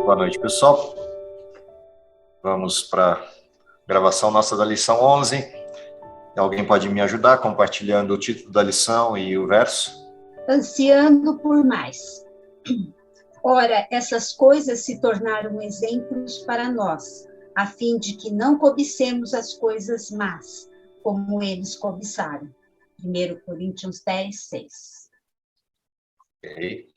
Boa noite, pessoal. Vamos para a gravação nossa da lição 11. Alguém pode me ajudar compartilhando o título da lição e o verso? Ansiando por mais. Ora, essas coisas se tornaram exemplos para nós, a fim de que não cobicemos as coisas más, como eles cobiçaram. 1 Coríntios 10, 6. Okay.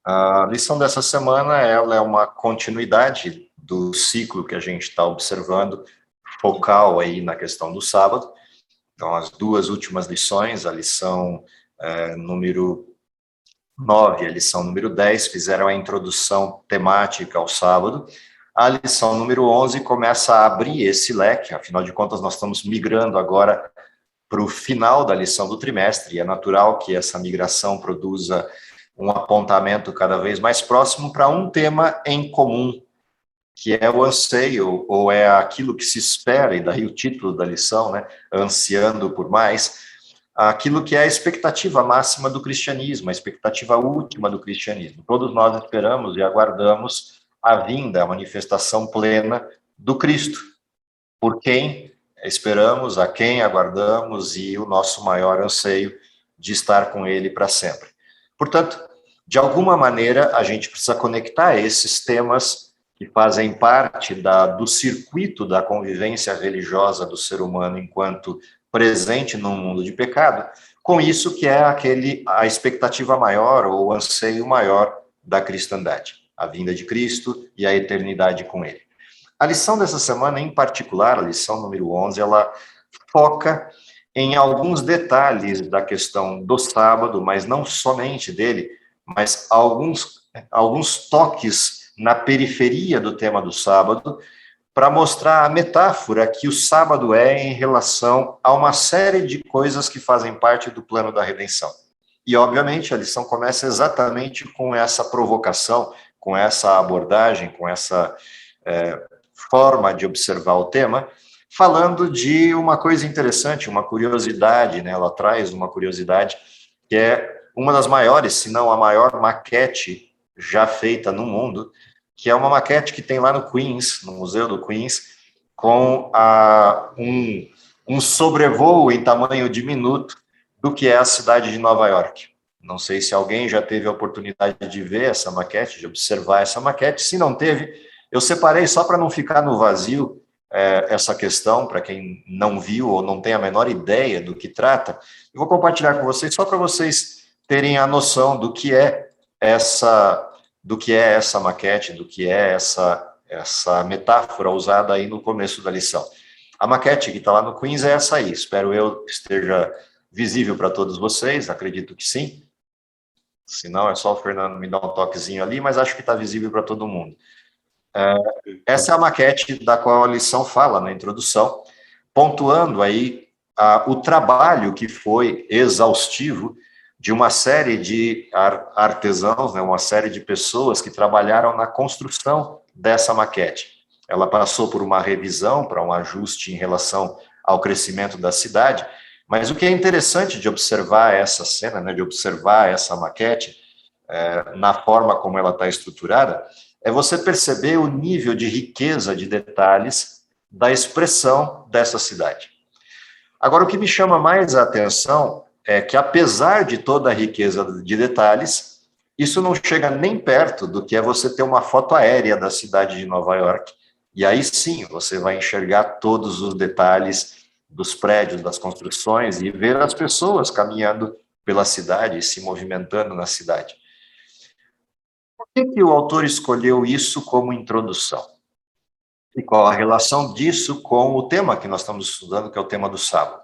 A lição dessa semana ela é uma continuidade do ciclo que a gente está observando, focal aí na questão do sábado. Então, as duas últimas lições, a lição número 9 e a lição número 10, fizeram a introdução temática ao sábado. A lição número 11 começa a abrir esse leque, afinal de contas, nós estamos migrando agora para o final da lição do trimestre, e é natural que essa migração produza um apontamento cada vez mais próximo para um tema em comum, que é o anseio, ou é aquilo que se espera, e daí o título da lição, né, ansiando por mais, aquilo que é a expectativa máxima do cristianismo, a expectativa última do cristianismo. Todos nós esperamos e aguardamos a vinda, a manifestação plena do Cristo, por quem esperamos, a quem aguardamos e o nosso maior anseio de estar com ele para sempre. Portanto, de alguma maneira, a gente precisa conectar esses temas que fazem parte do circuito da convivência religiosa do ser humano enquanto presente num mundo de pecado, com isso que é a expectativa maior ou o anseio maior da cristandade, a vinda de Cristo e a eternidade com ele. A lição dessa semana, em particular, a lição número 11, ela foca em alguns detalhes da questão do sábado, mas não somente dele, mas alguns toques na periferia do tema do sábado, para mostrar a metáfora que o sábado é em relação a uma série de coisas que fazem parte do plano da redenção. E, obviamente, a lição começa exatamente com essa provocação, com essa abordagem, com essa forma de observar o tema, falando de uma coisa interessante, uma curiosidade, né? Ela traz uma curiosidade que é uma das maiores, se não a maior maquete já feita no mundo, que é uma maquete que tem lá no Queens, no Museu do Queens, com um sobrevoo em tamanho diminuto do que é a cidade de Nova York. Não sei se alguém já teve a oportunidade de ver essa maquete, de observar essa maquete. Se não teve, eu separei só para não ficar no vazio essa questão, para quem não viu ou não tem a menor ideia do que trata. Eu vou compartilhar com vocês só para vocês terem a noção do que é essa maquete, do que é essa metáfora usada aí no começo da lição. A maquete que está lá no Queens é essa aí, espero eu que esteja visível para todos vocês, acredito que sim. Se não, é só o Fernando me dar um toquezinho ali, mas acho que está visível para todo mundo. Essa é a maquete da qual a lição fala na introdução, pontuando aí o trabalho que foi exaustivo de uma série de artesãos, né, uma série de pessoas que trabalharam na construção dessa maquete. Ela passou por uma revisão, para um ajuste em relação ao crescimento da cidade, mas o que é interessante de observar essa cena, né, de observar essa maquete, na forma como ela está estruturada, é você perceber o nível de riqueza de detalhes da expressão dessa cidade. Agora, o que me chama mais a atenção é que, apesar de toda a riqueza de detalhes, isso não chega nem perto do que é você ter uma foto aérea da cidade de Nova York, e aí sim você vai enxergar todos os detalhes dos prédios, das construções, e ver as pessoas caminhando pela cidade e se movimentando na cidade. Por que o autor escolheu isso como introdução? E qual a relação disso com o tema que nós estamos estudando, que é o tema do sábado?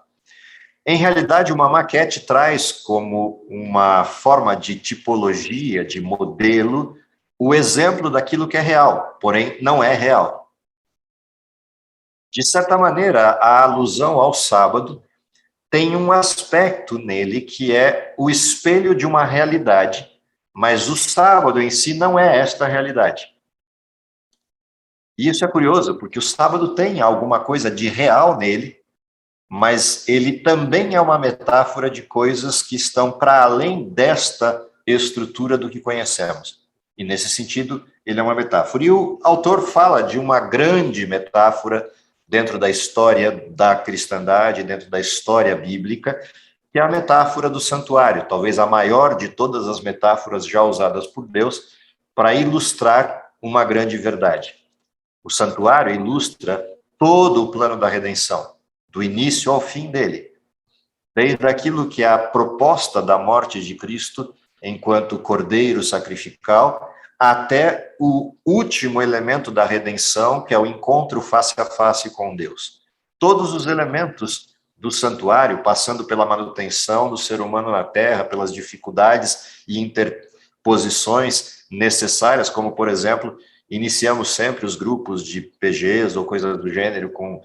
Em realidade, uma maquete traz como uma forma de tipologia, de modelo, o exemplo daquilo que é real, porém não é real. De certa maneira, a alusão ao sábado tem um aspecto nele que é o espelho de uma realidade, mas o sábado em si não é esta realidade. E isso é curioso, porque o sábado tem alguma coisa de real nele, mas ele também é uma metáfora de coisas que estão para além desta estrutura do que conhecemos. E, nesse sentido, ele é uma metáfora. E o autor fala de uma grande metáfora dentro da história da cristandade, dentro da história bíblica, que é a metáfora do santuário, talvez a maior de todas as metáforas já usadas por Deus para ilustrar uma grande verdade. O santuário ilustra todo o plano da redenção, do início ao fim dele, desde aquilo que é a proposta da morte de Cristo enquanto cordeiro sacrificial, até o último elemento da redenção, que é o encontro face a face com Deus. Todos os elementos do santuário, passando pela manutenção do ser humano na terra, pelas dificuldades e interposições necessárias, como, por exemplo, iniciamos sempre os grupos de PGs ou coisas do gênero com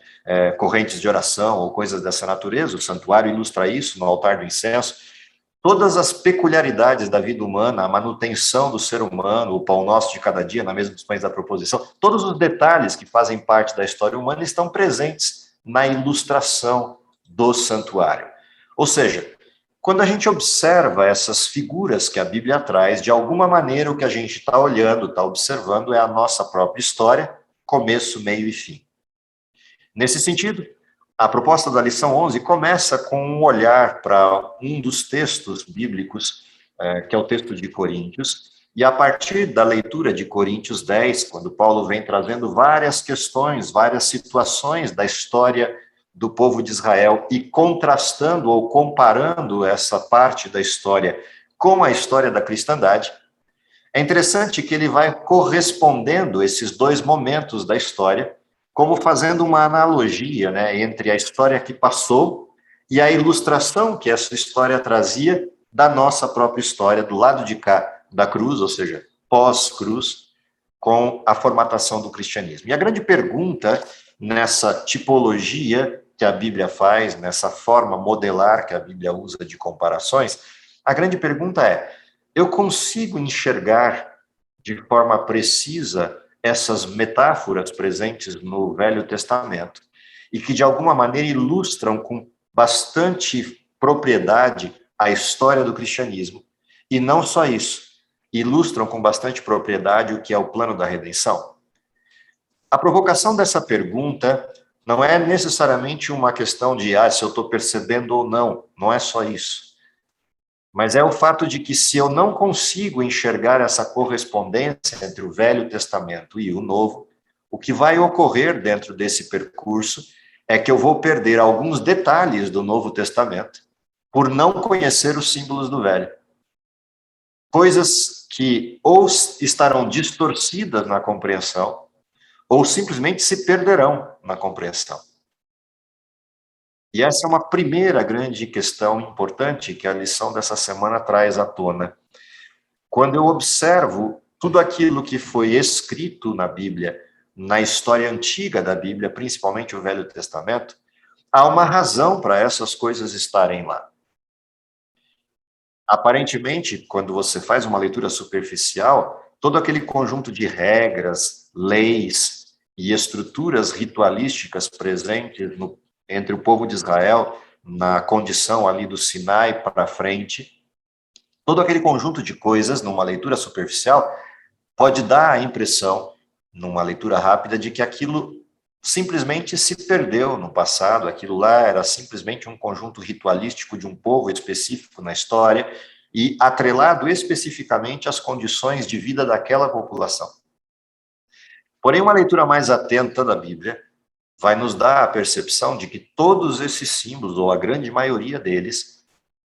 correntes de oração ou coisas dessa natureza. O santuário ilustra isso no altar do incenso. Todas as peculiaridades da vida humana, a manutenção do ser humano, o pão nosso de cada dia, na mesa dos pães da proposição, todos os detalhes que fazem parte da história humana estão presentes na ilustração do santuário. Ou seja, quando a gente observa essas figuras que a Bíblia traz, de alguma maneira o que a gente está olhando, está observando, é a nossa própria história, começo, meio e fim. Nesse sentido, a proposta da lição 11 começa com um olhar para um dos textos bíblicos, que é o texto de Coríntios, e a partir da leitura de Coríntios 10, quando Paulo vem trazendo várias questões, várias situações da história do povo de Israel e contrastando ou comparando essa parte da história com a história da cristandade, é interessante que ele vai correspondendo esses dois momentos da história, como fazendo uma analogia, né, entre a história que passou e a ilustração que essa história trazia da nossa própria história, do lado de cá da cruz, ou seja, pós-cruz, com a formatação do cristianismo. E a grande pergunta nessa tipologia que a Bíblia faz, nessa forma modelar que a Bíblia usa de comparações, a grande pergunta é: eu consigo enxergar de forma precisa essas metáforas presentes no Velho Testamento e que, de alguma maneira, ilustram com bastante propriedade a história do cristianismo? E não só isso, ilustram com bastante propriedade o que é o plano da redenção? A provocação dessa pergunta não é necessariamente uma questão de se eu estou percebendo ou não, não é só isso. Mas é o fato de que, se eu não consigo enxergar essa correspondência entre o Velho Testamento e o Novo, o que vai ocorrer dentro desse percurso é que eu vou perder alguns detalhes do Novo Testamento por não conhecer os símbolos do Velho. Coisas que ou estarão distorcidas na compreensão, ou simplesmente se perderão na compreensão. E essa é uma primeira grande questão importante que a lição dessa semana traz à tona. Quando eu observo tudo aquilo que foi escrito na Bíblia, na história antiga da Bíblia, principalmente o Velho Testamento, há uma razão para essas coisas estarem lá. Aparentemente, quando você faz uma leitura superficial, todo aquele conjunto de regras, leis e estruturas ritualísticas presentes entre o povo de Israel, na condição ali do Sinai para frente, todo aquele conjunto de coisas, numa leitura superficial, pode dar a impressão, numa leitura rápida, de que aquilo simplesmente se perdeu no passado, aquilo lá era simplesmente um conjunto ritualístico de um povo específico na história e atrelado especificamente às condições de vida daquela população. Porém, uma leitura mais atenta da Bíblia vai nos dar a percepção de que todos esses símbolos, ou a grande maioria deles,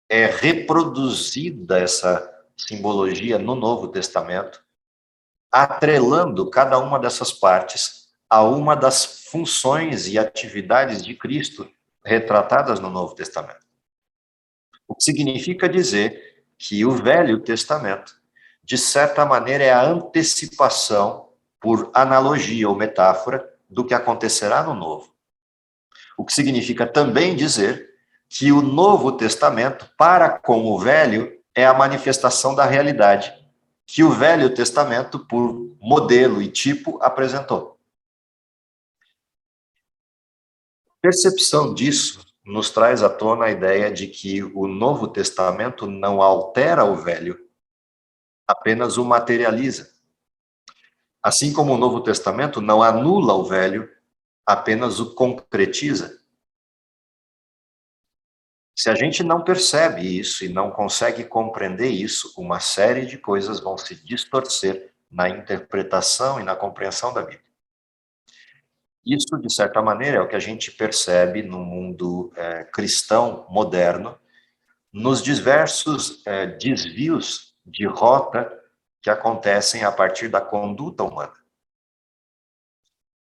é reproduzida essa simbologia no Novo Testamento, atrelando cada uma dessas partes a uma das funções e atividades de Cristo retratadas no Novo Testamento. O que significa dizer que o Velho Testamento, de certa maneira, é a antecipação, por analogia ou metáfora, do que acontecerá no Novo. O que significa também dizer que o Novo Testamento, para com o Velho, é a manifestação da realidade que o Velho Testamento, por modelo e tipo, apresentou. Percepção disso nos traz à tona a ideia de que o Novo Testamento não altera o Velho, apenas o materializa. Assim como o Novo Testamento não anula o Velho, apenas o concretiza. Se a gente não percebe isso e não consegue compreender isso, uma série de coisas vão se distorcer na interpretação e na compreensão da Bíblia. Isso, de certa maneira, é o que a gente percebe no mundo cristão moderno, nos diversos desvios de rota que acontecem a partir da conduta humana.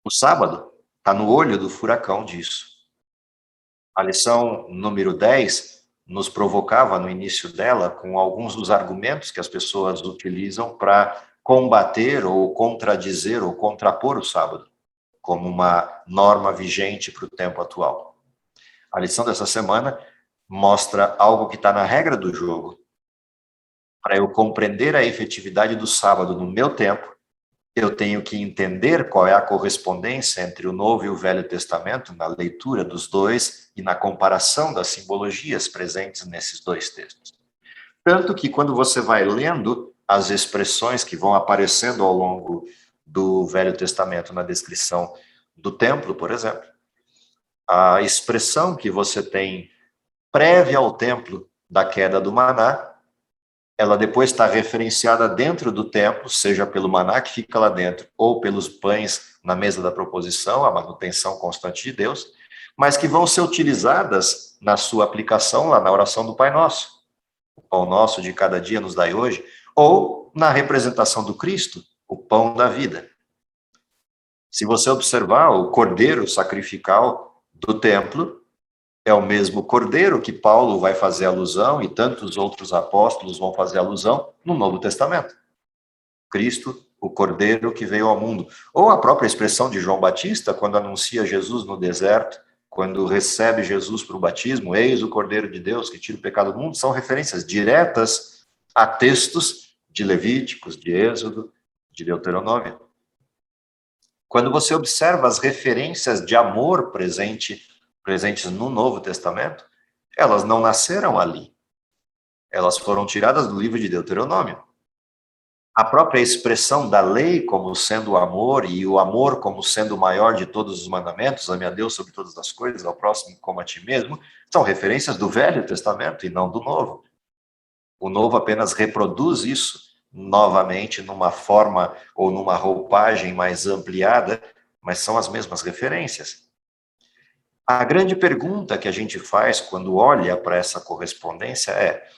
O sábado está no olho do furacão disso. A lição número 10 nos provocava no início dela com alguns dos argumentos que as pessoas utilizam para combater ou contradizer ou contrapor o sábado como uma norma vigente para o tempo atual. A lição dessa semana mostra algo que está na regra do jogo. Para eu compreender a efetividade do sábado no meu tempo, eu tenho que entender qual é a correspondência entre o Novo e o Velho Testamento na leitura dos dois e na comparação das simbologias presentes nesses dois textos. Tanto que quando você vai lendo as expressões que vão aparecendo ao longo do Velho Testamento na descrição do templo, por exemplo, a expressão que você tem prévia ao templo da queda do maná, ela depois está referenciada dentro do templo, seja pelo maná que fica lá dentro, ou pelos pães na mesa da proposição, a manutenção constante de Deus, mas que vão ser utilizadas na sua aplicação lá na oração do Pai Nosso. O pão nosso de cada dia nos dai hoje, ou na representação do Cristo, o pão da vida. Se você observar o cordeiro sacrificial do templo, é o mesmo cordeiro que Paulo vai fazer alusão e tantos outros apóstolos vão fazer alusão no Novo Testamento. Cristo, o cordeiro que veio ao mundo. Ou a própria expressão de João Batista, quando anuncia Jesus no deserto, quando recebe Jesus para o batismo, eis o cordeiro de Deus que tira o pecado do mundo, são referências diretas a textos de Levíticos, de Êxodo, de Deuteronômio. Quando você observa as referências de amor presentes no Novo Testamento, elas não nasceram ali. Elas foram tiradas do livro de Deuteronômio. A própria expressão da lei como sendo o amor, e o amor como sendo o maior de todos os mandamentos, ame a Deus sobre todas as coisas, ao próximo como a ti mesmo, são referências do Velho Testamento e não do Novo. O Novo apenas reproduz isso novamente numa forma ou numa roupagem mais ampliada, mas são as mesmas referências. A grande pergunta que a gente faz quando olha para essa correspondência é: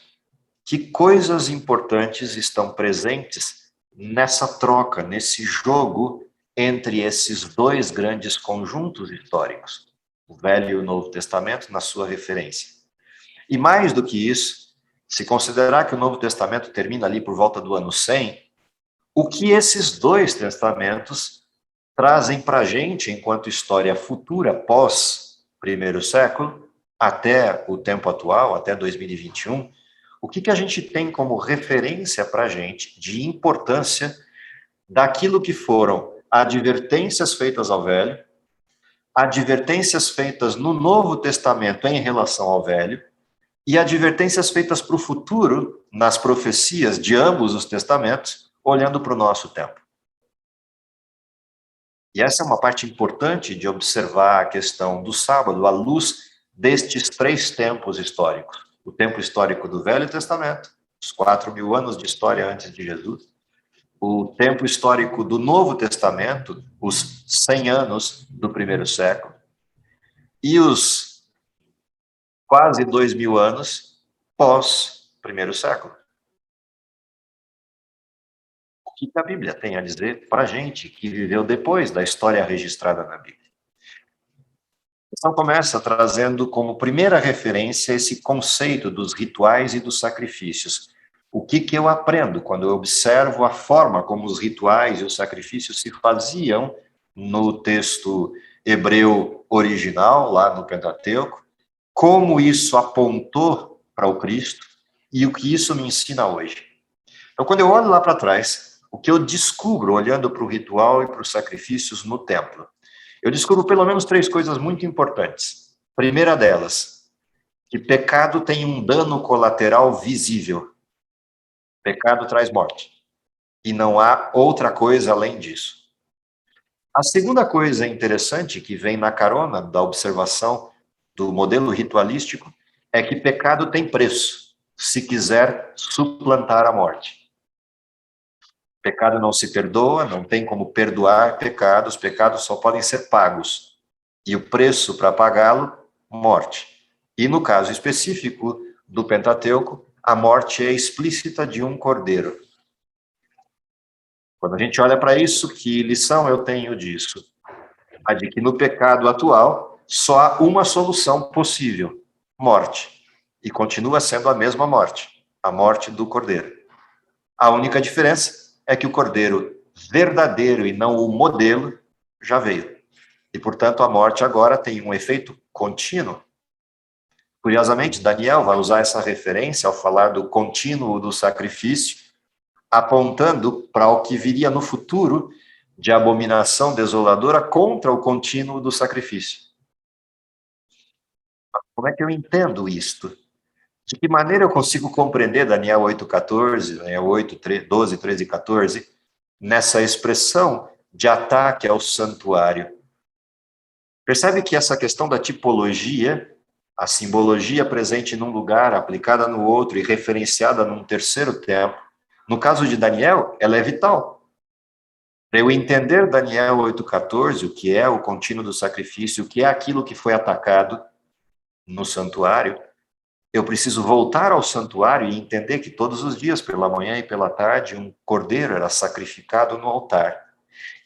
que coisas importantes estão presentes nessa troca, nesse jogo entre esses dois grandes conjuntos históricos, o Velho e o Novo Testamento, na sua referência? E mais do que isso, se considerar que o Novo Testamento termina ali por volta do ano 100, o que esses dois testamentos trazem para a gente enquanto história futura, pós primeiro século, até o tempo atual, até 2021, o que a gente tem como referência para a gente de importância daquilo que foram advertências feitas ao Velho, advertências feitas no Novo Testamento em relação ao Velho, e advertências feitas para o futuro nas profecias de ambos os testamentos, olhando para o nosso tempo. E essa é uma parte importante de observar a questão do sábado à luz destes três tempos históricos. O tempo histórico do Velho Testamento, os 4.000 anos de história antes de Jesus. O tempo histórico do Novo Testamento, os 100 anos do primeiro século. E os quase 2.000 anos pós primeiro século. O que a Bíblia tem a dizer para a gente que viveu depois da história registrada na Bíblia? Então começa trazendo como primeira referência esse conceito dos rituais e dos sacrifícios. O que eu aprendo quando eu observo a forma como os rituais e os sacrifícios se faziam no texto hebreu original, lá no Pentateuco, como isso apontou para o Cristo e o que isso me ensina hoje. Então, quando eu olho lá para trás, o que eu descubro olhando para o ritual e para os sacrifícios no templo, eu descubro pelo menos três coisas muito importantes. Primeira delas, que pecado tem um dano colateral visível. Pecado traz morte. E não há outra coisa além disso. A segunda coisa interessante que vem na carona da observação do modelo ritualístico é que pecado tem preço, se quiser suplantar a morte. Pecado não se perdoa, não tem como perdoar pecados, pecados só podem ser pagos. E o preço para pagá-lo, morte. E no caso específico do Pentateuco, a morte é explícita de um cordeiro. Quando a gente olha para isso, que lição eu tenho disso? A de que no pecado atual só há uma solução possível: morte. E continua sendo a mesma morte, a morte do cordeiro. A única diferença é que o cordeiro verdadeiro e não o modelo já veio. E, portanto, a morte agora tem um efeito contínuo. Curiosamente, Daniel vai usar essa referência ao falar do contínuo do sacrifício, apontando para o que viria no futuro de abominação desoladora contra o contínuo do sacrifício. Como é que eu entendo isto? De que maneira eu consigo compreender Daniel 8,14, Daniel 8, 12, 13 e 14, nessa expressão de ataque ao santuário? Percebe que essa questão da tipologia, a simbologia presente num lugar, aplicada no outro e referenciada num terceiro tempo, no caso de Daniel, ela é vital. Para eu entender Daniel 8,14, o que é o contínuo do sacrifício, o que é aquilo que foi atacado no santuário, eu preciso voltar ao santuário e entender que todos os dias, pela manhã e pela tarde, um cordeiro era sacrificado no altar.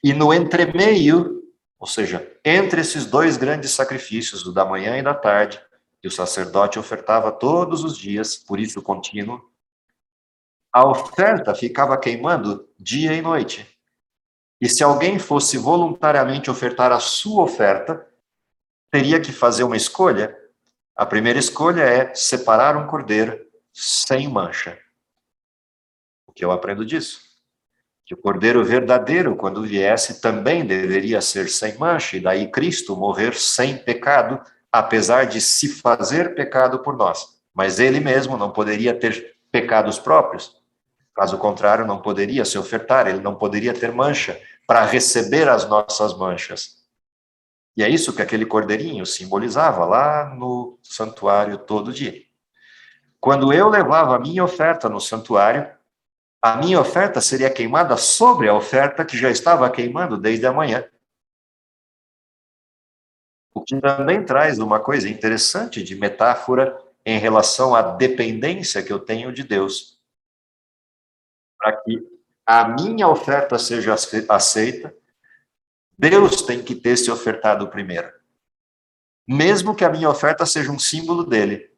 E no entremeio, ou seja, entre esses dois grandes sacrifícios, o da manhã e da tarde, que o sacerdote ofertava todos os dias, por isso contínuo, a oferta ficava queimando dia e noite. E se alguém fosse voluntariamente ofertar a sua oferta, teria que fazer uma escolha. A primeira escolha é separar um cordeiro sem mancha. O que eu aprendo disso? Que o cordeiro verdadeiro, quando viesse, também deveria ser sem mancha, e daí Cristo morrer sem pecado, apesar de se fazer pecado por nós. Mas ele mesmo não poderia ter pecados próprios. Caso contrário, não poderia se ofertar, ele não poderia ter mancha para receber as nossas manchas. E é isso que aquele cordeirinho simbolizava lá no santuário todo dia. Quando eu levava a minha oferta no santuário, a minha oferta seria queimada sobre a oferta que já estava queimando desde a manhã. O que também traz uma coisa interessante de metáfora em relação à dependência que eu tenho de Deus. Para que a minha oferta seja aceita, Deus tem que ter se ofertado primeiro. Mesmo que a minha oferta seja um símbolo dele.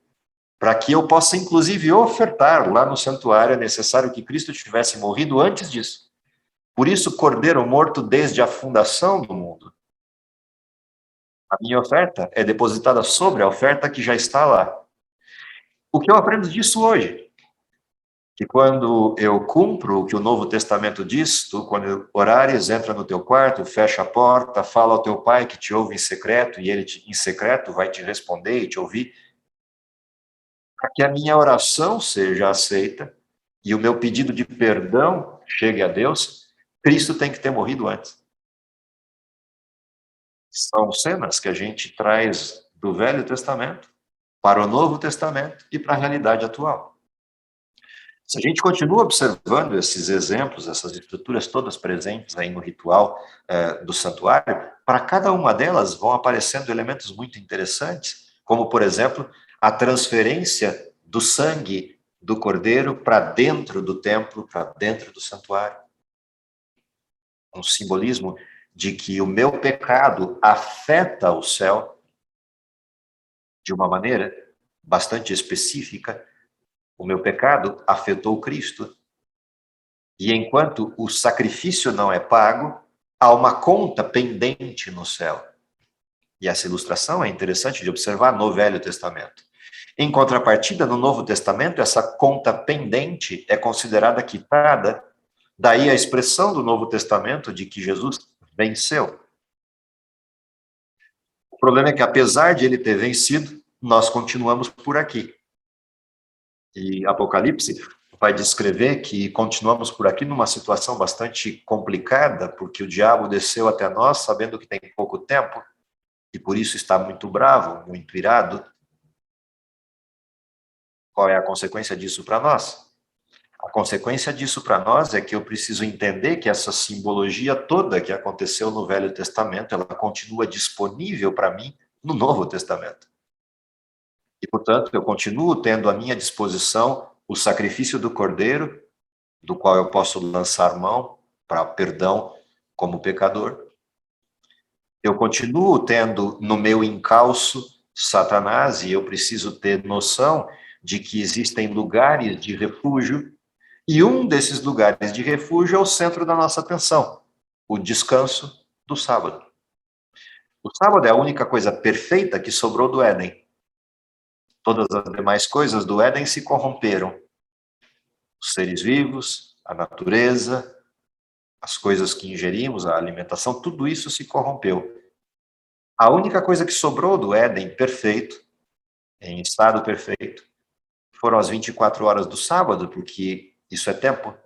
Para que eu possa, inclusive, ofertar lá no santuário, é necessário que Cristo tivesse morrido antes disso. Por isso, cordeiro morto desde a fundação do mundo. A minha oferta é depositada sobre a oferta que já está lá. O que eu aprendo disso hoje? Que quando eu cumpro o que o Novo Testamento diz, tu, quando orares, entra no teu quarto, fecha a porta, fala ao teu pai que te ouve em secreto, e ele em secreto vai te responder e te ouvir. Para que a minha oração seja aceita e o meu pedido de perdão chegue a Deus, Cristo tem que ter morrido antes. São cenas que a gente traz do Velho Testamento para o Novo Testamento e para a realidade atual. Se a gente continua observando esses exemplos, essas estruturas todas presentes aí no ritual do santuário, para cada uma delas vão aparecendo elementos muito interessantes, como, por exemplo, a transferência do sangue do cordeiro para dentro do templo, para dentro do santuário. Um simbolismo de que o meu pecado afeta o céu de uma maneira bastante específica. O meu pecado afetou Cristo. E enquanto o sacrifício não é pago, há uma conta pendente no céu. E essa ilustração é interessante de observar no Velho Testamento. Em contrapartida, no Novo Testamento, essa conta pendente é considerada quitada. Daí a expressão do Novo Testamento de que Jesus venceu. problema é que, apesar de ele ter vencido, nós continuamos por aqui. E Apocalipse vai descrever que continuamos por aqui numa situação bastante complicada, porque o diabo desceu até nós sabendo que tem pouco tempo, e por isso está muito bravo, muito irado. Qual é a consequência disso para nós? A consequência disso para nós é que eu preciso entender que essa simbologia toda que aconteceu no Velho Testamento, ela continua disponível para mim no Novo Testamento. E, portanto, eu continuo tendo à minha disposição o sacrifício do Cordeiro, do qual eu posso lançar mão para perdão como pecador. Eu continuo tendo no meu encalço Satanás, e eu preciso ter noção de que existem lugares de refúgio, e um desses lugares de refúgio é o centro da nossa atenção, o descanso do sábado. O sábado é a única coisa perfeita que sobrou do Éden. Todas as demais coisas do Éden se corromperam. Os seres vivos, a natureza, as coisas que ingerimos, a alimentação, tudo isso se corrompeu. A única coisa que sobrou do Éden perfeito, em estado perfeito, foram as 24 horas do sábado, porque isso é tempo.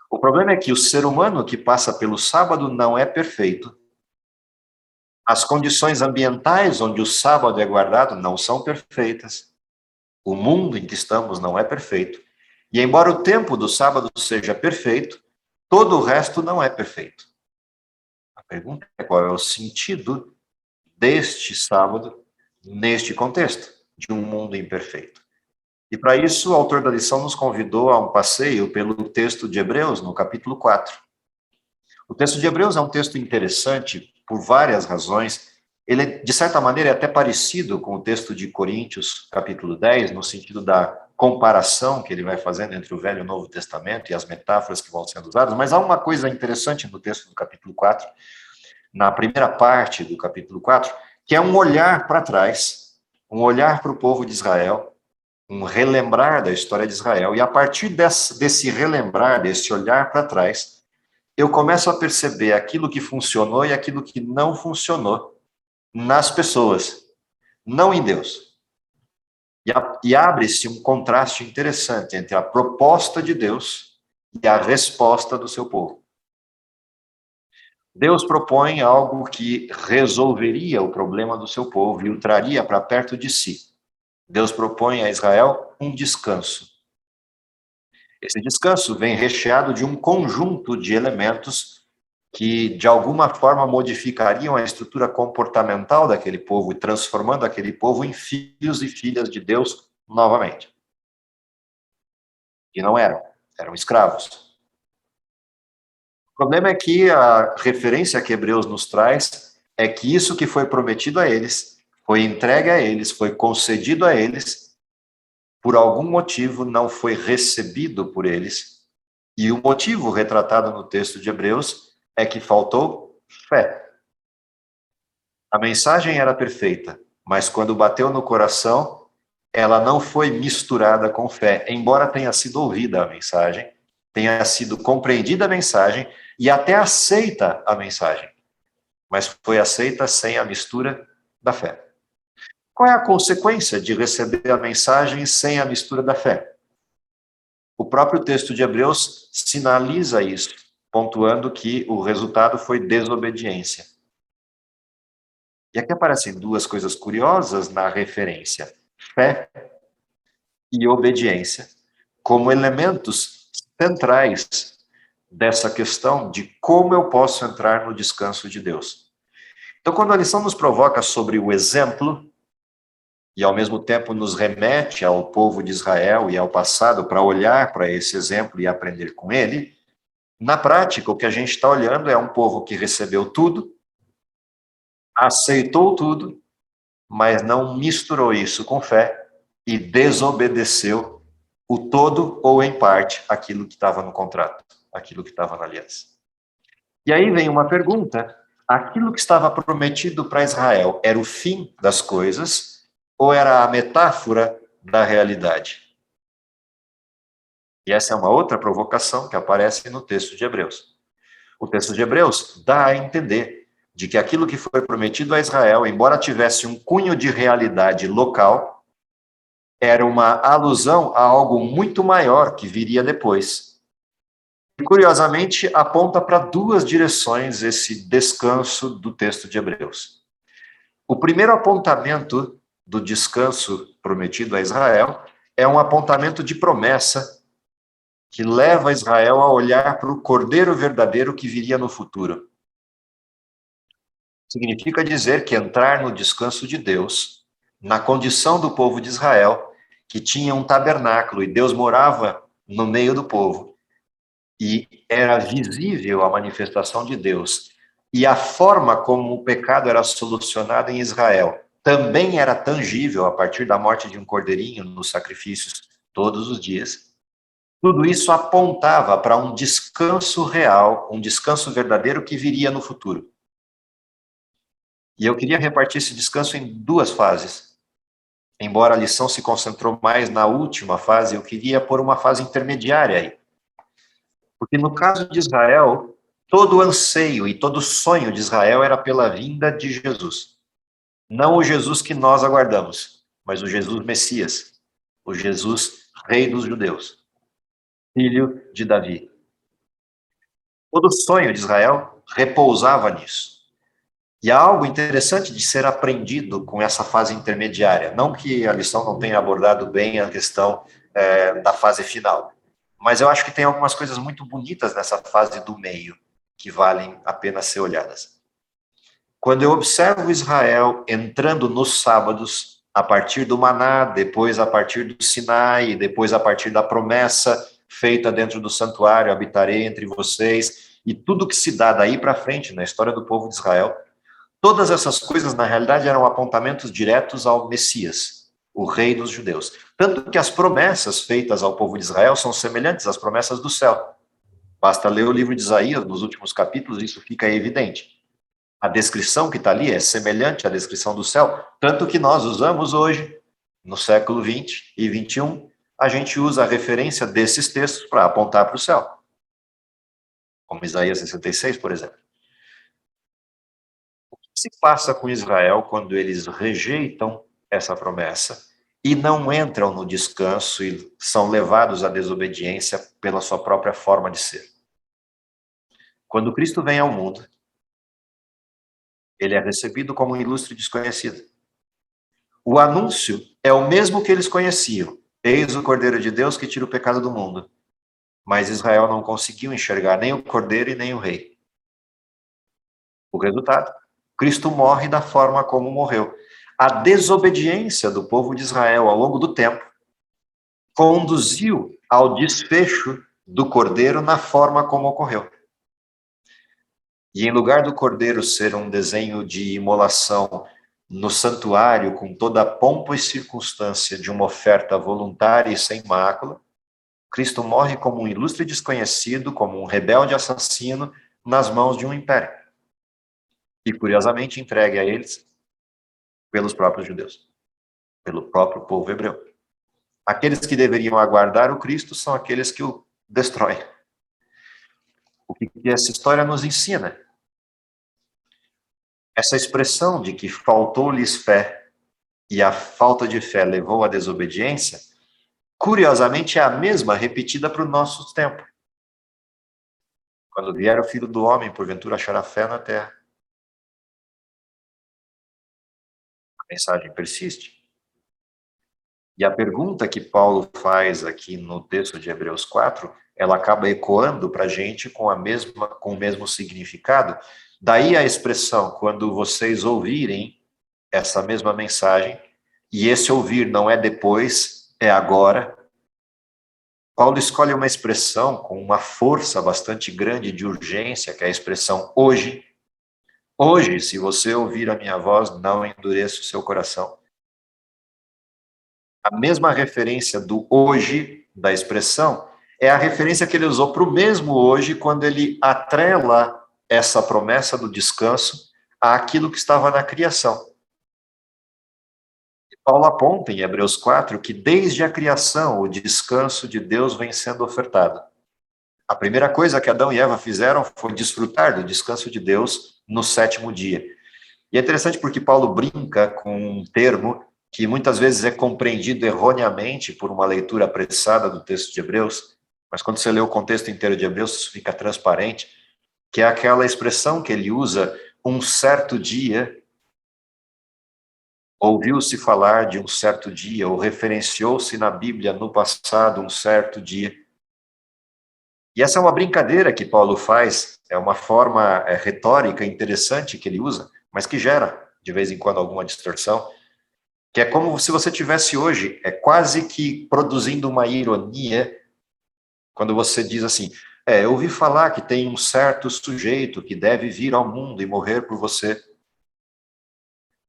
O problema é que o ser humano que passa pelo sábado não é perfeito. As condições ambientais onde o sábado é guardado não são perfeitas. O mundo em que estamos não é perfeito. E embora o tempo do sábado seja perfeito, todo o resto não é perfeito. A pergunta é qual é o sentido deste sábado neste contexto de um mundo imperfeito. E para isso, o autor da lição nos convidou a um passeio pelo texto de Hebreus, no capítulo 4. O texto de Hebreus é um texto interessante por várias razões. Ele, de certa maneira, é até parecido com o texto de Coríntios, capítulo 10, no sentido da comparação que ele vai fazendo entre o Velho e o Novo Testamento e as metáforas que vão sendo usadas. Mas há uma coisa interessante no texto do capítulo 4, na primeira parte do capítulo 4, que é um olhar para trás, um olhar para o povo de Israel, um relembrar da história de Israel. E a partir desse relembrar, desse olhar para trás, eu começo a perceber aquilo que funcionou e aquilo que não funcionou nas pessoas, não em Deus. E abre-se um contraste interessante entre a proposta de Deus e a resposta do seu povo. Deus propõe algo que resolveria o problema do seu povo e o traria para perto de si. Deus propõe a Israel um descanso. Esse descanso vem recheado de um conjunto de elementos que, de alguma forma, modificariam a estrutura comportamental daquele povo e transformando aquele povo em filhos e filhas de Deus novamente. E não eram escravos. O problema é que a referência que Hebreus nos traz é que isso que foi prometido a eles, foi entregue a eles, foi concedido a eles, por algum motivo não foi recebido por eles. E o motivo retratado no texto de Hebreus é que faltou fé. A mensagem era perfeita, mas quando bateu no coração, ela não foi misturada com fé, embora tenha sido ouvida a mensagem, tenha sido compreendida a mensagem e até aceita a mensagem, mas foi aceita sem a mistura da fé. Qual é a consequência de receber a mensagem sem a mistura da fé? O próprio texto de Hebreus sinaliza isso, pontuando que o resultado foi desobediência. E aqui aparecem duas coisas curiosas na referência: fé e obediência, como elementos centrais dessa questão de como eu posso entrar no descanso de Deus. Então, quando a lição nos provoca sobre o exemplo, e ao mesmo tempo nos remete ao povo de Israel e ao passado para olhar para esse exemplo e aprender com ele, na prática, o que a gente está olhando é um povo que recebeu tudo, aceitou tudo, mas não misturou isso com fé e desobedeceu o todo ou em parte aquilo que estava no contrato, aquilo que estava na aliança. E aí vem uma pergunta: aquilo que estava prometido para Israel era o fim das coisas ou era a metáfora da realidade? E essa é uma outra provocação que aparece no texto de Hebreus. O texto de Hebreus dá a entender de que aquilo que foi prometido a Israel, embora tivesse um cunho de realidade local, era uma alusão a algo muito maior que viria depois. E, curiosamente, aponta para duas direções esse descanso do texto de Hebreus. O primeiro apontamento do descanso prometido a Israel é um apontamento de promessa que leva Israel a olhar para o Cordeiro verdadeiro que viria no futuro. Significa dizer que entrar no descanso de Deus, na condição do povo de Israel, que tinha um tabernáculo e Deus morava no meio do povo, e era visível a manifestação de Deus, e a forma como o pecado era solucionado em Israel também era tangível a partir da morte de um cordeirinho nos sacrifícios todos os dias. Tudo isso apontava para um descanso real, um descanso verdadeiro que viria no futuro. E eu queria repartir esse descanso em duas fases. Embora a lição se concentrou mais na última fase, eu queria pôr uma fase intermediária aí. Porque no caso de Israel, todo o anseio e todo o sonho de Israel era pela vinda de Jesus. Não o Jesus que nós aguardamos, mas o Jesus Messias, o Jesus Rei dos Judeus, filho de Davi. Todo o sonho de Israel repousava nisso. E há algo interessante de ser aprendido com essa fase intermediária. Não que a lição não tenha abordado bem a questão da fase final, mas eu acho que tem algumas coisas muito bonitas nessa fase do meio que valem a pena ser olhadas. Quando eu observo Israel entrando nos sábados, a partir do maná, depois a partir do Sinai, depois a partir da promessa feita dentro do santuário, habitarei entre vocês, e tudo que se dá daí para frente na história do povo de Israel, todas essas coisas, na realidade, eram apontamentos diretos ao Messias, o Rei dos Judeus. Tanto que as promessas feitas ao povo de Israel são semelhantes às promessas do céu. Basta ler o livro de Isaías, nos últimos capítulos, isso fica evidente. A descrição que está ali é semelhante à descrição do céu, tanto que nós usamos hoje, no século 20 e 21, a gente usa a referência desses textos para apontar para o céu. Como Isaías 66, por exemplo. O que se passa com Israel quando eles rejeitam essa promessa e não entram no descanso e são levados à desobediência pela sua própria forma de ser? Quando Cristo vem ao mundo, ele é recebido como um ilustre desconhecido. O anúncio é o mesmo que eles conheciam. Eis o Cordeiro de Deus que tira o pecado do mundo. Mas Israel não conseguiu enxergar nem o Cordeiro e nem o Rei. O resultado? Cristo morre da forma como morreu. A desobediência do povo de Israel ao longo do tempo conduziu ao desfecho do Cordeiro na forma como ocorreu. E em lugar do Cordeiro ser um desenho de imolação no santuário, com toda a pompa e circunstância de uma oferta voluntária e sem mácula, Cristo morre como um ilustre desconhecido, como um rebelde assassino, nas mãos de um império. E, curiosamente, entregue a eles pelos próprios judeus, pelo próprio povo hebreu. Aqueles que deveriam aguardar o Cristo são aqueles que o destroem. O que essa história nos ensina? Essa expressão de que faltou-lhes fé e a falta de fé levou à desobediência, curiosamente é a mesma repetida para o nosso tempo. Quando vier o Filho do Homem, porventura achará fé na terra. A mensagem persiste. E a pergunta que Paulo faz aqui no texto de Hebreus 4, ela acaba ecoando para a gente com o mesmo significado. Daí a expressão, quando vocês ouvirem essa mesma mensagem, e esse ouvir não é depois, é agora. Paulo escolhe uma expressão com uma força bastante grande de urgência, que é a expressão hoje. Hoje, se você ouvir a minha voz, não endureça o seu coração. A mesma referência do hoje, da expressão, é a referência que ele usou para o mesmo hoje, quando ele atrela essa promessa do descanso àquilo que estava na criação. E Paulo aponta em Hebreus 4 que desde a criação o descanso de Deus vem sendo ofertado. A primeira coisa que Adão e Eva fizeram foi desfrutar do descanso de Deus no sétimo dia. E é interessante porque Paulo brinca com um termo que muitas vezes é compreendido erroneamente por uma leitura apressada do texto de Hebreus, mas quando você lê o contexto inteiro de Hebreus, isso fica transparente, que é aquela expressão que ele usa, um certo dia, ouviu-se falar de um certo dia, ou referenciou-se na Bíblia no passado um certo dia. E essa é uma brincadeira que Paulo faz, é uma forma retórica interessante que ele usa, mas que gera, de vez em quando, alguma distorção, que é como se você tivesse hoje, é quase que produzindo uma ironia, quando você diz assim, eu ouvi falar que tem um certo sujeito que deve vir ao mundo e morrer por você.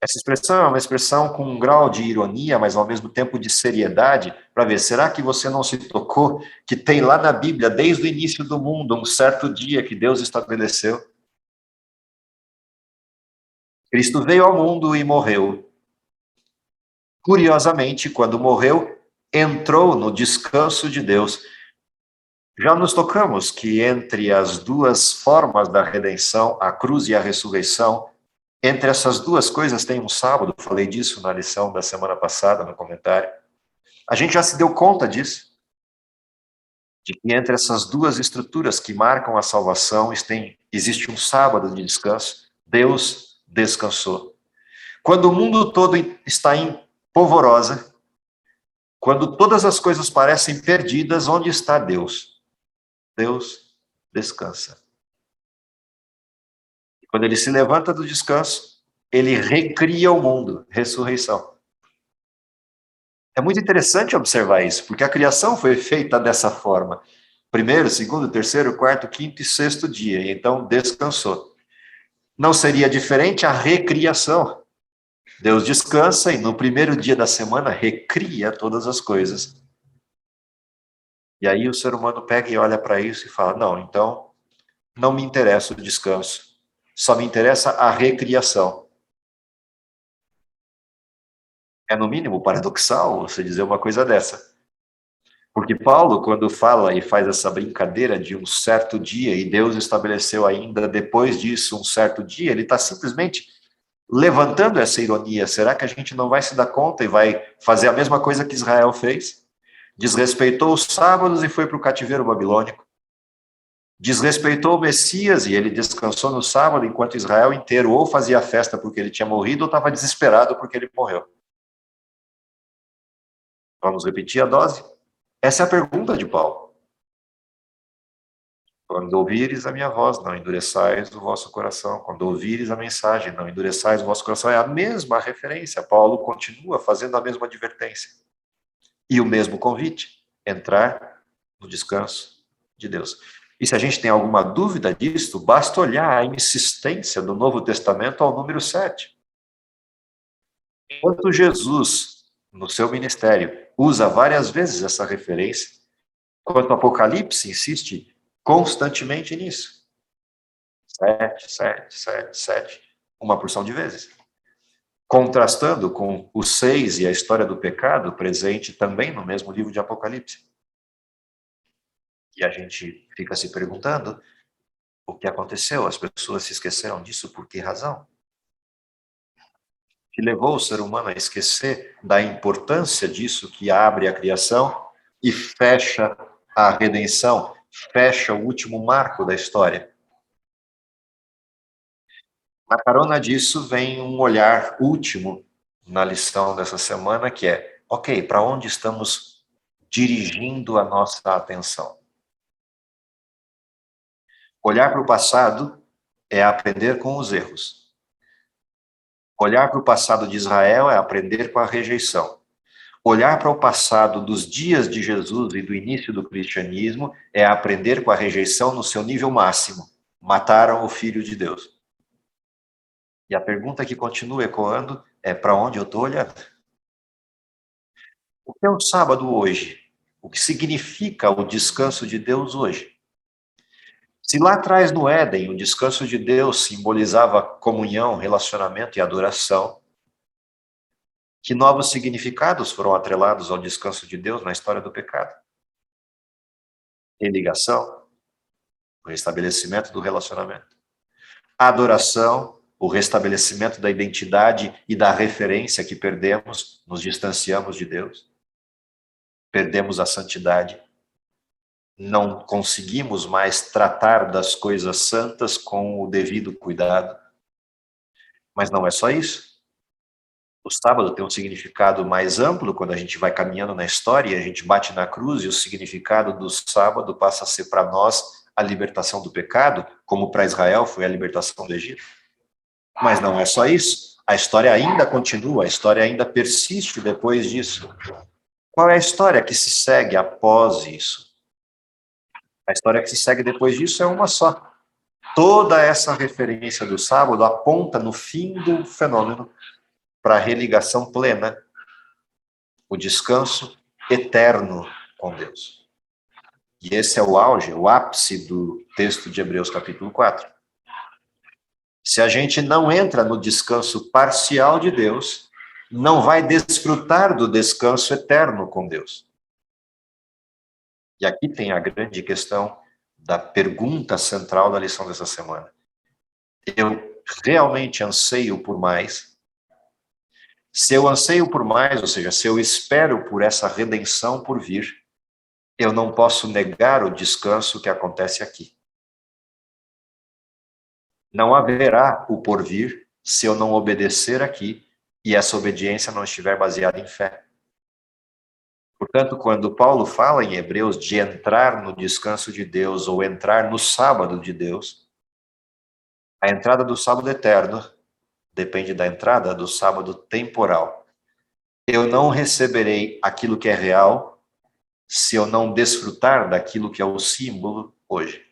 Essa expressão é uma expressão com um grau de ironia, mas ao mesmo tempo de seriedade, para ver, será que você não se tocou que tem lá na Bíblia, desde o início do mundo, um certo dia que Deus estabeleceu? Cristo veio ao mundo e morreu. Curiosamente, quando morreu, entrou no descanso de Deus. Já nos tocamos que entre as duas formas da redenção, a cruz e a ressurreição, entre essas duas coisas tem um sábado, falei disso na lição da semana passada, no comentário. A gente já se deu conta disso, de que entre essas duas estruturas que marcam a salvação existe um sábado de descanso. Deus descansou. Quando o mundo todo está em polvorosa, quando todas as coisas parecem perdidas, onde está Deus? Deus descansa. E quando ele se levanta do descanso, ele recria o mundo, ressurreição. É muito interessante observar isso, porque a criação foi feita dessa forma. Primeiro, segundo, terceiro, quarto, quinto e sexto dia, e então descansou. Não seria diferente a recriação. Deus descansa e no primeiro dia da semana recria todas as coisas. E aí o ser humano pega e olha para isso e fala, não, então não me interessa o descanso, só me interessa a recriação. É no mínimo paradoxal você dizer uma coisa dessa. Porque Paulo, quando fala e faz essa brincadeira de um certo dia, e Deus estabeleceu ainda depois disso um certo dia, ele está simplesmente levantando essa ironia. Será que a gente não vai se dar conta e vai fazer a mesma coisa que Israel fez? Desrespeitou os sábados e foi para o cativeiro babilônico. Desrespeitou o Messias e ele descansou no sábado, enquanto Israel inteiro ou fazia festa porque ele tinha morrido ou estava desesperado porque ele morreu. Vamos repetir a dose? Essa é a pergunta de Paulo. Quando ouvires a minha voz, não endureçais o vosso coração. Quando ouvires a mensagem, não endureçais o vosso coração. É a mesma referência. Paulo continua fazendo a mesma advertência. E o mesmo convite, entrar no descanso de Deus. E se a gente tem alguma dúvida disso, basta olhar a insistência do Novo Testamento ao número 7. Enquanto Jesus, no seu ministério, usa várias vezes essa referência, enquanto o Apocalipse insiste constantemente nisso. 7, 7, 7, 7, uma porção de vezes. Contrastando com o 6 e a história do pecado, presente também no mesmo livro de Apocalipse. E a gente fica se perguntando o que aconteceu, as pessoas se esqueceram disso por que razão? Que levou o ser humano a esquecer da importância disso que abre a criação e fecha a redenção, fecha o último marco da história. Na carona disso vem um olhar último na lição dessa semana, que é, ok, para onde estamos dirigindo a nossa atenção? Olhar para o passado é aprender com os erros. Olhar para o passado de Israel é aprender com a rejeição. Olhar para o passado dos dias de Jesus e do início do cristianismo é aprender com a rejeição no seu nível máximo. Mataram o Filho de Deus. E a pergunta que continua ecoando é: para onde eu estou olhando? O que é o sábado hoje? O que significa o descanso de Deus hoje? Se lá atrás no Éden o descanso de Deus simbolizava comunhão, relacionamento e adoração, que novos significados foram atrelados ao descanso de Deus na história do pecado? Religação, o restabelecimento do relacionamento. A adoração, o restabelecimento da identidade e da referência que perdemos, nos distanciamos de Deus. Perdemos a santidade. Não conseguimos mais tratar das coisas santas com o devido cuidado. Mas não é só isso. O sábado tem um significado mais amplo quando a gente vai caminhando na história, a gente bate na cruz e o significado do sábado passa a ser para nós a libertação do pecado, como para Israel foi a libertação do Egito. Mas não é só isso. A história ainda continua, a história ainda persiste depois disso. Qual é a história que se segue após isso? A história que se segue depois disso é uma só. Toda essa referência do sábado aponta no fim do fenômeno para a religação plena, o descanso eterno com Deus. E esse é o auge, o ápice do texto de Hebreus capítulo 4. Se a gente não entra no descanso parcial de Deus, não vai desfrutar do descanso eterno com Deus. E aqui tem a grande questão da pergunta central da lição dessa semana. Eu realmente anseio por mais? Se eu anseio por mais, ou seja, se eu espero por essa redenção por vir, eu não posso negar o descanso que acontece aqui. Não haverá o porvir se eu não obedecer aqui e essa obediência não estiver baseada em fé. Portanto, quando Paulo fala em Hebreus de entrar no descanso de Deus ou entrar no sábado de Deus, a entrada do sábado eterno depende da entrada do sábado temporal. Eu não receberei aquilo que é real se eu não desfrutar daquilo que é o símbolo hoje.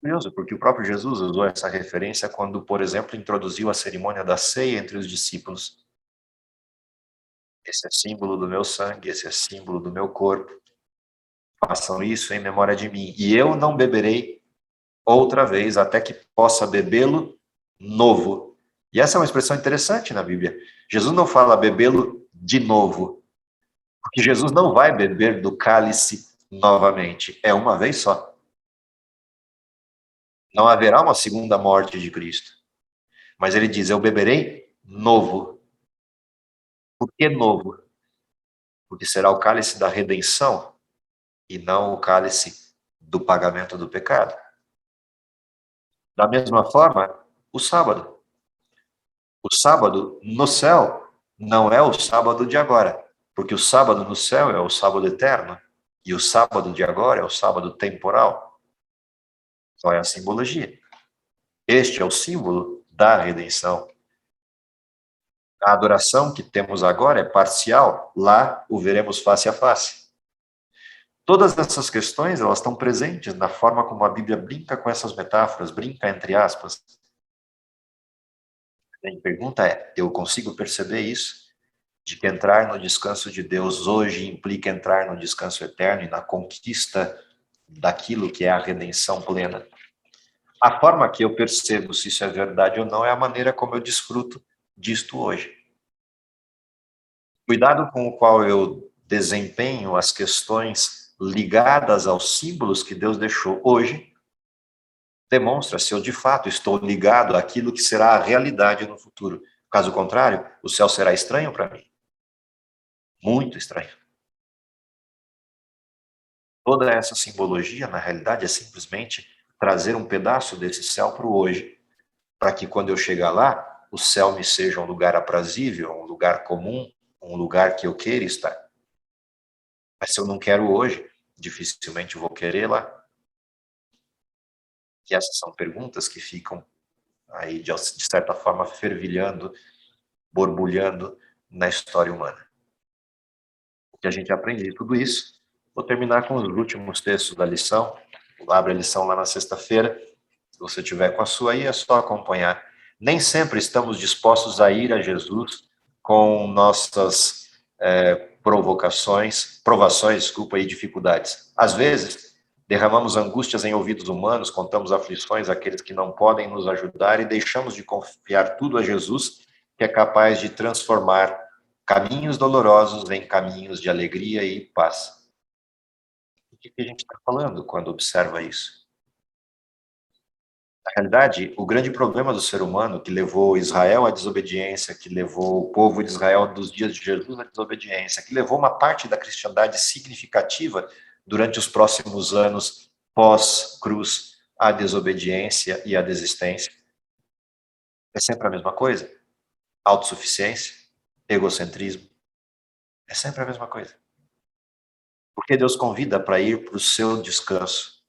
Curioso, porque o próprio Jesus usou essa referência quando, por exemplo, introduziu a cerimônia da ceia entre os discípulos. Esse é símbolo do meu sangue, esse é símbolo do meu corpo. Façam isso em memória de mim. E eu não beberei outra vez até que possa bebê-lo novo. E essa é uma expressão interessante na Bíblia. Jesus não fala bebê-lo de novo, porque Jesus não vai beber do cálice novamente. É uma vez só. Não haverá uma segunda morte de Cristo. Mas ele diz, eu beberei novo. Por que novo? Porque será o cálice da redenção e não o cálice do pagamento do pecado. Da mesma forma, o sábado. O sábado no céu não é o sábado de agora, porque o sábado no céu é o sábado eterno e o sábado de agora é o sábado temporal. Qual é a simbologia? Este é o símbolo da redenção. A adoração que temos agora é parcial, lá o veremos face a face. Todas essas questões, elas estão presentes na forma como a Bíblia brinca com essas metáforas, brinca entre aspas. A pergunta é, eu consigo perceber isso? De que entrar no descanso de Deus hoje implica entrar no descanso eterno e na conquista daquilo que é a redenção plena. A forma que eu percebo se isso é verdade ou não é a maneira como eu desfruto disto hoje. Cuidado com o qual eu desempenho as questões ligadas aos símbolos que Deus deixou hoje demonstra se eu de fato estou ligado àquilo que será a realidade no futuro. Caso contrário, o céu será estranho para mim. Muito estranho. Toda essa simbologia, na realidade, é simplesmente trazer um pedaço desse céu para o hoje, para que quando eu chegar lá, o céu me seja um lugar aprazível, um lugar comum, um lugar que eu queira estar. Mas se eu não quero hoje, dificilmente vou querer lá. E essas são perguntas que ficam aí, de certa forma, fervilhando, borbulhando na história humana. O que a gente aprende de tudo isso, vou terminar com os últimos textos da lição. Abre a lição lá na sexta-feira. Se você tiver com a sua aí, é só acompanhar. Nem sempre estamos dispostos a ir a Jesus com nossas provações, e dificuldades. Às vezes, derramamos angústias em ouvidos humanos, contamos aflições àqueles que não podem nos ajudar e deixamos de confiar tudo a Jesus, que é capaz de transformar caminhos dolorosos em caminhos de alegria e paz. que a gente está falando quando observa isso? Na realidade, o grande problema do ser humano que levou Israel à desobediência, que levou o povo de Israel dos dias de Jesus à desobediência, que levou uma parte da cristandade significativa durante os próximos anos pós-cruz à desobediência e à desistência, é sempre a mesma coisa. Autossuficiência, egocentrismo, é sempre a mesma coisa. Porque Deus convida para ir para o seu descanso.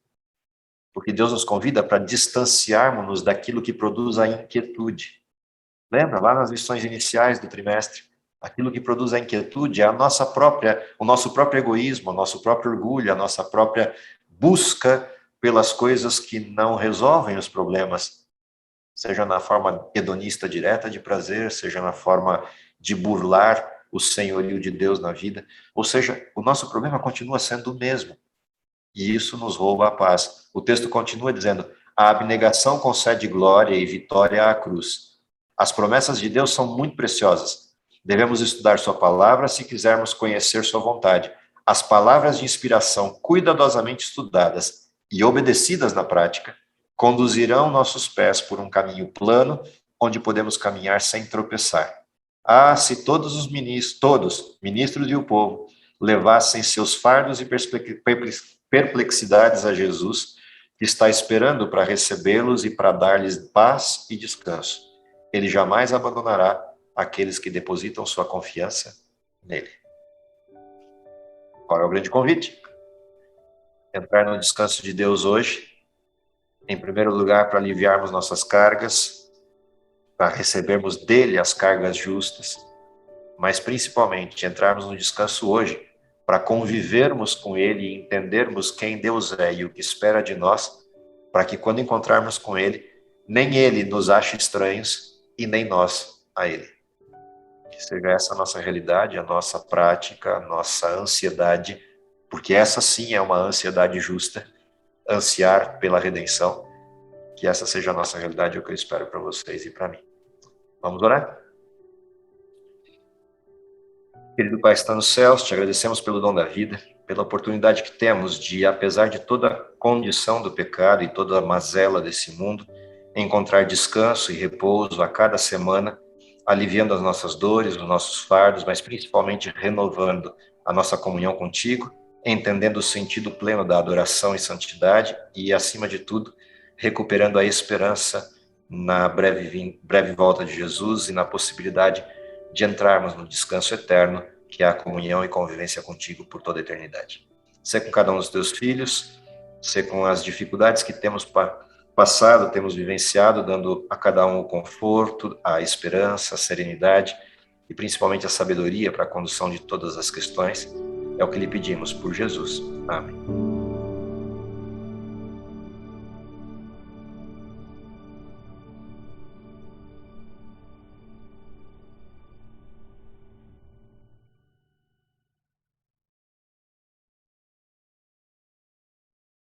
Porque Deus nos convida para distanciarmos-nos daquilo que produz a inquietude. Lembra, lá nas lições iniciais do trimestre, aquilo que produz a inquietude é o nosso próprio egoísmo, o nosso próprio orgulho, a nossa própria busca pelas coisas que não resolvem os problemas, seja na forma hedonista direta de prazer, seja na forma de burlar o senhorio de Deus na vida, ou seja, o nosso problema continua sendo o mesmo. E isso nos rouba a paz. O texto continua dizendo: a abnegação concede glória e vitória à cruz. As promessas de Deus são muito preciosas. Devemos estudar sua palavra se quisermos conhecer sua vontade. As palavras de inspiração cuidadosamente estudadas e obedecidas na prática conduzirão nossos pés por um caminho plano onde podemos caminhar sem tropeçar. Ah, se todos, ministros e o povo, levassem seus fardos e perplexidades a Jesus, que está esperando para recebê-los e para dar-lhes paz e descanso. Ele jamais abandonará aqueles que depositam sua confiança nele. Qual é o grande convite? Entrar no descanso de Deus hoje, em primeiro lugar, para aliviarmos nossas cargas, para recebermos dele as cargas justas, mas principalmente entrarmos no descanso hoje para convivermos com ele e entendermos quem Deus é e o que espera de nós, para que quando encontrarmos com ele, nem ele nos ache estranhos e nem nós a ele. Que seja essa a nossa realidade, a nossa prática, a nossa ansiedade, porque essa sim é uma ansiedade justa, ansiar pela redenção, que essa seja a nossa realidade, é o que eu espero para vocês e para mim. Vamos orar? Querido Pai, está nos céus, te agradecemos pelo dom da vida, pela oportunidade que temos de, apesar de toda a condição do pecado e toda a mazela desse mundo, encontrar descanso e repouso a cada semana, aliviando as nossas dores, os nossos fardos, mas principalmente renovando a nossa comunhão contigo, entendendo o sentido pleno da adoração e santidade e, acima de tudo, recuperando a esperança na breve volta de Jesus e na possibilidade de entrarmos no descanso eterno, que é a comunhão e convivência contigo por toda a eternidade. Sê com cada um dos teus filhos, sê com as dificuldades que temos passado, temos vivenciado, dando a cada um o conforto, a esperança, a serenidade e principalmente a sabedoria para a condução de todas as questões. É o que lhe pedimos por Jesus. Amém.